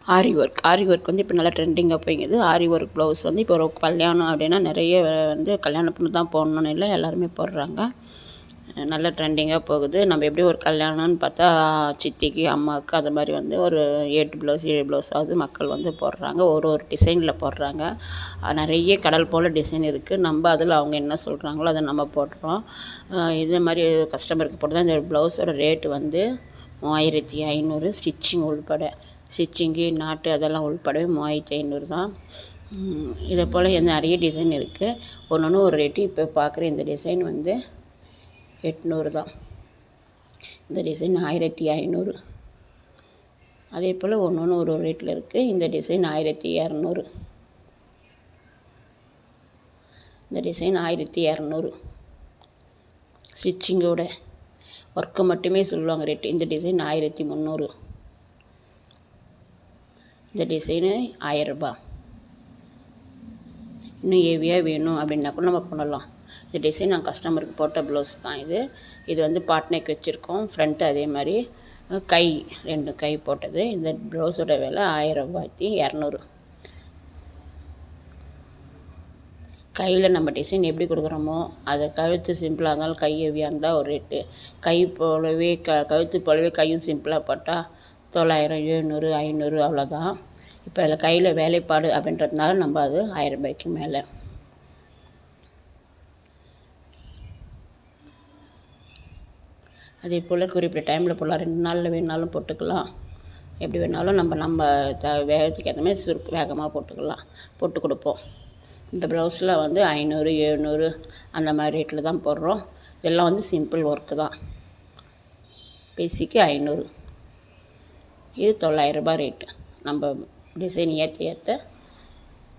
ஆரி work வந்து இப்போ நல்லா ட்ரெண்டிங்காக போய்ங்குது. ஆரி ஒர்க் ப்ளவுஸ் வந்து இப்போ ஒரு கல்யாணம் அப்படின்னா நிறைய வந்து கல்யாண பொண்ணு தான் போடணுன்னு இல்லை, எல்லாருமே போடுறாங்க. நல்லா ட்ரெண்டிங்காக போகுது. நம்ம எப்படி ஒரு கல்யாணம்னு பார்த்தா சித்திக்கு, அம்மாவுக்கு அது மாதிரி வந்து ஒரு 8 ப்ளவுஸ் 7 ப்ளவுஸாவது மக்கள் வந்து போடுறாங்க. ஒரு டிசைனில் போடுறாங்க. நிறைய கடல் போல் டிசைன் இருக்குது. நம்ம அதில் அவங்க என்ன சொல்கிறாங்களோ அதை நம்ம போடுறோம். இதே மாதிரி கஸ்டமருக்கு போட்டு தான் இந்த ப்ளவுஸோட ரேட்டு வந்து 3500 ஸ்டிச்சிங் உள்பட. ஸ்டிச்சிங்கு நாட்டு அதெல்லாம் உள்படவே 3500 தான். இதை போல் நிறைய டிசைன் இருக்குது. ஒன்று ஒரு ரேட்டு. இப்போ பார்க்குற இந்த டிசைன் வந்து 800 தான். இந்த டிசைன் 1500. அதே போல் ஒன்று ஒரு ரேட்டில் இருக்குது. இந்த டிசைன் 1200. இந்த டிசைன் 1200 ஸ்டிச்சிங்கோட. ஒர்க்கு மட்டுமே சொல்லுவாங்க ரேட்டு. இந்த டிசைன் 1300. இந்த டிசைனு 1000 ரூபாய். இன்னும் ஹெவியாக வேணும் அப்படின்னா கூட நம்ம பண்ணலாம். இந்த டிசைன் நான் கஸ்டமருக்கு போட்ட ப்ளவுஸ் தான் இது. இது வந்து பாட் நெக் வச்சுருக்கோம். ஃப்ரண்ட்டு அதே மாதிரி கை 2 கை போட்டது. இந்த ப்ளவுஸோட விலை 1200. கையில் நம்ம டிசைன் எப்படி கொடுக்குறோமோ அதை கழுத்து சிம்பிளாக இருந்தாலும் கை ஹெவியாக இருந்தால் ஒரு ரேட்டு. கை போலவே கழுத்து போலவே கையும் சிம்பிளாக போட்டால் 900 700 500 அவ்வளோதான். இப்போ அதில் கையில் வேலைப்பாடு அப்படின்றதுனால நம்ம அது 1000 ரூபாய்க்கு மேலே. அதே போல் குறிப்பிட்ட டைமில் போடலாம். 2 நாளில் வேணுனாலும் போட்டுக்கலாம். எப்படி வேணாலும் நம்ம வேகத்துக்கு ஏற்ற மாதிரி வேகமாக போட்டு கொடுப்போம். இந்த ப்ளவுஸில் வந்து 500 700 அந்த மாதிரி ரேட்டில் தான் போடுறோம். இதெல்லாம் வந்து சிம்பிள் ஒர்க்கு தான். பேசிக்கு 500. இது 900 ரூபாய் ரேட்டு. நம்ம டிசைன் ஏற்ற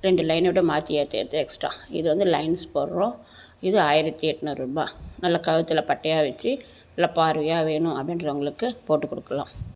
2 லைனை விட மாற்றி ஏற்ற எக்ஸ்ட்ரா. இது வந்து லைன்ஸ் போடுறோம். இது 1800 ரூபாய். நல்ல கழுத்தில் பட்டையாக வச்சு நல்லா பார்வையாக வேணும் அப்படின்றவங்களுக்கு போட்டு கொடுக்கலாம்.